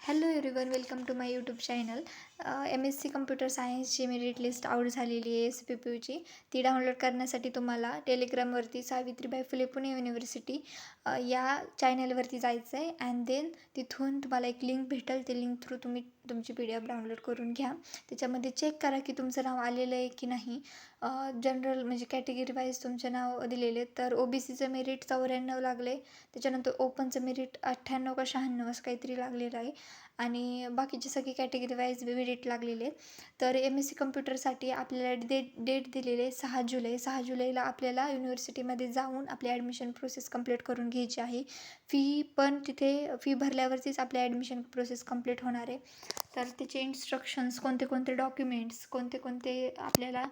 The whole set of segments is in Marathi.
Hello everyone, welcome to my YouTube channel. MSc computer सायन्सची मेरिट लिस्ट आउट झालेली आहे SPPUची. ती डाउनलोड करण्यासाठी तुम्हाला टेलिग्रामवरती सावित्रीबाई फुले पुणे युनिव्हर्सिटी या चॅनलवरती जायचं आहे. अँड देन तिथून तुम्हाला एक लिंक भेटेल. ते लिंक थ्रू तुम्ही तुमची PDF डाउनलोड करून घ्या. त्याच्यामध्ये चेक करा की तुमचं नाव आलेलं आहे की नाही. जनरल म्हणजे कॅटेगरी वाईज तुमचे नाव दिलेले आहेत. तर OBCचं मेरिट 94 लागले. त्याच्यानंतर ओपनचं मेरिट 98 का 96 असं काहीतरी लागलेलं आहे. आणि बाकीचे सगळे कॅटेगरी वाईज मेरिट लागलेले आहेत. तर MSc कम्प्युटरसाठी आपल्याला डेट दिलेली आहे 6 जुलै. 6 जुलैला आपल्याला युनिव्हर्सिटीमध्ये जाऊन आपली ॲडमिशन प्रोसेस कंप्लीट करून घ्यायची आहे. फी पण तिथे फी भरल्यावरतीच आपली ॲडमिशन प्रोसेस कंप्लीट होणार आहे. तर त्याचे इन्स्ट्रक्शन्स, कोणते कोणते डॉक्युमेंट्स, कोणते कोणते आपल्याला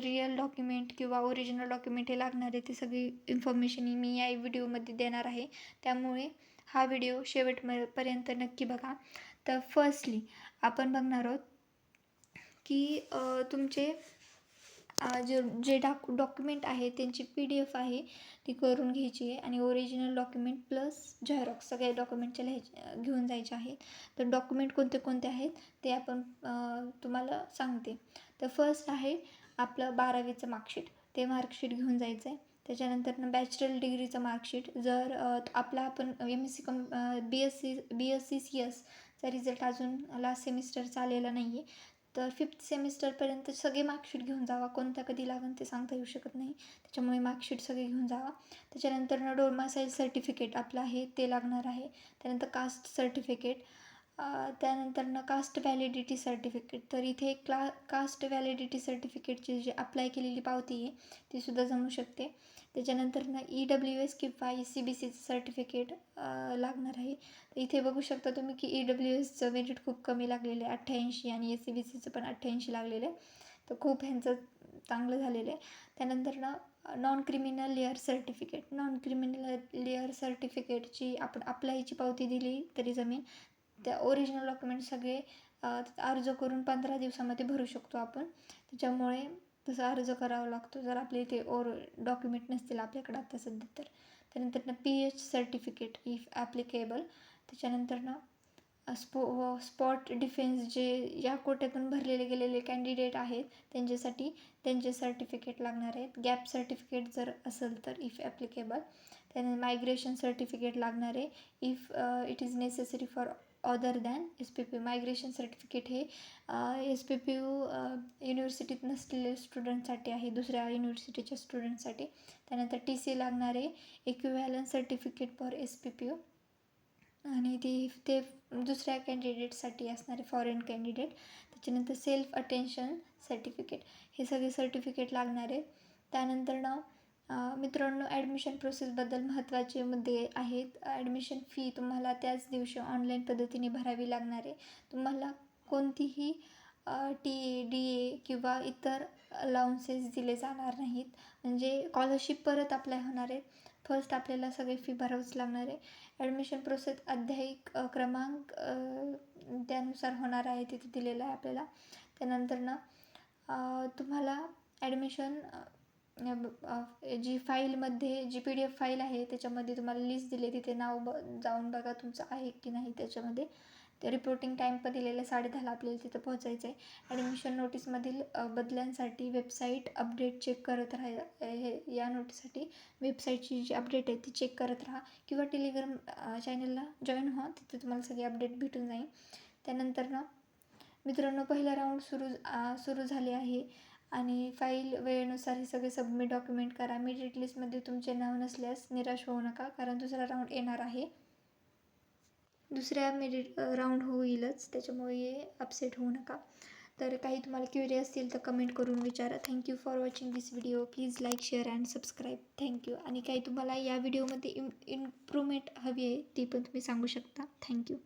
रिअल डॉक्युमेंट किंवा ओरिजिनल डॉक्युमेंट हे लागणार आहे, ती सगळी इन्फॉर्मेशन मी या व्हिडिओमध्ये देणार आहे. त्यामुळे हा व्हिडिओ शेवटपर्यंत नक्की बघा. तर फर्स्टली आपण बघणार आहोत की तुमचे जे डॉक्युमेंट आहे त्यांची PDF आहे ती करून घ्यायची आहे. आणि ओरिजिनल डॉक्युमेंट प्लस झेरॉक्स सगळे डॉक्युमेंटच्या घेऊन जायचे आहेत. तर डॉक्युमेंट कोणते कोणते आहेत ते आपण तुम्हाला सांगते. तर फर्स्ट आहे आपलं 12वीचं मार्कशीट. ते मार्कशीट घेऊन जायचं आहे. त्याच्यानंतर बॅचलर डिग्रीचं मार्कशीट. जर आपण BSc CS रिझल्ट अजून लास्ट सेमिस्टरचा आलेला नाही आहे, तर 5th सेमिस्टरपर्यंत सगळे मार्कशीट घेऊन जावा. कोणत्या कधी लागेल ते सांगता येऊ शकत नाही, त्याच्यामुळे मार्कशीट सगळे घेऊन जावा. त्याच्यानंतर डोरमासाईल सर्टिफिकेट आपलं आहे ते लागणार आहे. त्यानंतर कास्ट सर्टिफिकेट, त्यानंतर कास्ट व्हॅलिडिटी सर्टिफिकेट. तर इथे कास्ट व्हॅलिडिटी सर्टिफिकेटची जी अप्लाय केलेली पावती आहे तीसुद्धा जमू शकते. त्याच्यानंतर EWS किंवा ECBCचं सर्टिफिकेट लागणार आहे. तर इथे बघू शकता तुम्ही की EWSचं मेरिट खूप कमी लागलेलं आहे, 88, आणि ECBCचं पण 88 लागलेलं आहे. तर खूप ह्यांचं चांगलं झालेलं आहे. त्यानंतर non criminal layer certificate. Non criminal layer सर्टिफिकेटची आपण अप्लायची पावती दिली तरी जमेल. त्या ओरिजिनल डॉक्युमेंट सगळे अर्ज करून 15 दिवसामध्ये भरू शकतो आपण. त्याच्यामुळे तसा अर्ज करावा लागतो जर आपले इथे डॉक्युमेंट नसतील आपल्याकडं आता सध्या तर. त्यानंतर PH सर्टिफिकेट इफ ॲप्लिकेबल. त्याच्यानंतर स्पॉट डिफेन्स जे या कोट्यातून भरलेले गेलेले कॅन्डिडेट आहेत त्यांच्यासाठी त्यांचे सर्टिफिकेट लागणार आहेत. गॅप सर्टिफिकेट जर असेल तर इफ ॲप्लिकेबल. त्यानंतर मायग्रेशन सर्टिफिकेट लागणार आहे if it is necessary for other than SPPU. Migration certificate हे SPPU युनिव्हर्सिटीत नसलेले स्टुडंटसाठी आहे, दुसऱ्या युनिव्हर्सिटीच्या स्टुडंटसाठी. त्यानंतर TC लागणार आहे, इक्विव्हॅलन्स सर्टिफिकेट फॉर SPPU. आणि ते दुसऱ्या कॅन्डिडेटसाठी असणारे फॉरेन कॅन्डिडेट. त्याच्यानंतर सेल्फ अटेन्शन सर्टिफिकेट. हे सगळे सर्टिफिकेट लागणार आहे. त्यानंतर मित्रांनो, ॲडमिशन प्रोसेसबद्दल महत्त्वाचे मुद्दे आहेत. ॲडमिशन फी तुम्हाला त्याच दिवशी ऑनलाईन पद्धतीने भरावी लागणार आहे. तुम्हाला कोणतीही TA DA किंवा इतर अलाउन्सेस दिले जाणार नाहीत. म्हणजे स्कॉलरशिप परत अप्लाय होणार आहेत. फर्स्ट आपल्याला सगळे फी भरावीच लागणार आहे. ॲडमिशन प्रोसेस अध्यायी क्रमांक त्यानुसार होणार आहे, तिथे दिलेलं आहे आपल्याला. त्यानंतर तुम्हाला ॲडमिशन जी फाईलमध्ये जी PDF फाईल आहे त्याच्यामध्ये तुम्हाला लिस्ट दिली, तिथे नाव जाऊन बघा तुमचं आहे की नाही त्याच्यामध्ये. ते रिपोर्टिंग टाईम पण दिलेलं आहे 10:30 आपल्याला तिथं पोहोचायचं आहे. ॲडमिशन नोटीसमधील बदलांसाठी वेबसाईट अपडेट चेक करत राहा. या नोटीससाठी वेबसाईटची जी अपडेट आहे ती चेक करत राहा किंवा टेलिग्राम चॅनलला जॉईन व्हा, तिथे तुम्हाला सगळी अपडेट भेटून जाईल. त्यानंतर मित्रांनो, पहिला राऊंड सुरू झाले आहे आणि फाईल वेळेनुसार हे सगळे सबमिट डॉक्युमेंट करा. मेरिट लिस्टमध्ये तुमचे नाव नसल्यास निराश होऊ नका, कारण दुसरा राऊंड येणार आहे. दुसऱ्या मेरिट राऊंड होईलच, त्याच्यामुळे अपसेट होऊ नका. तर काही तुम्हाला क्युरी असतील तर कमेंट करून विचारा. Thank you for watching this video. Please like, share and subscribe. Thank you. आणि काही तुम्हाला या व्हिडिओमध्ये इम्प्रूव्हमेंट हवी आहे ती पण तुम्ही सांगू शकता. थँक्यू.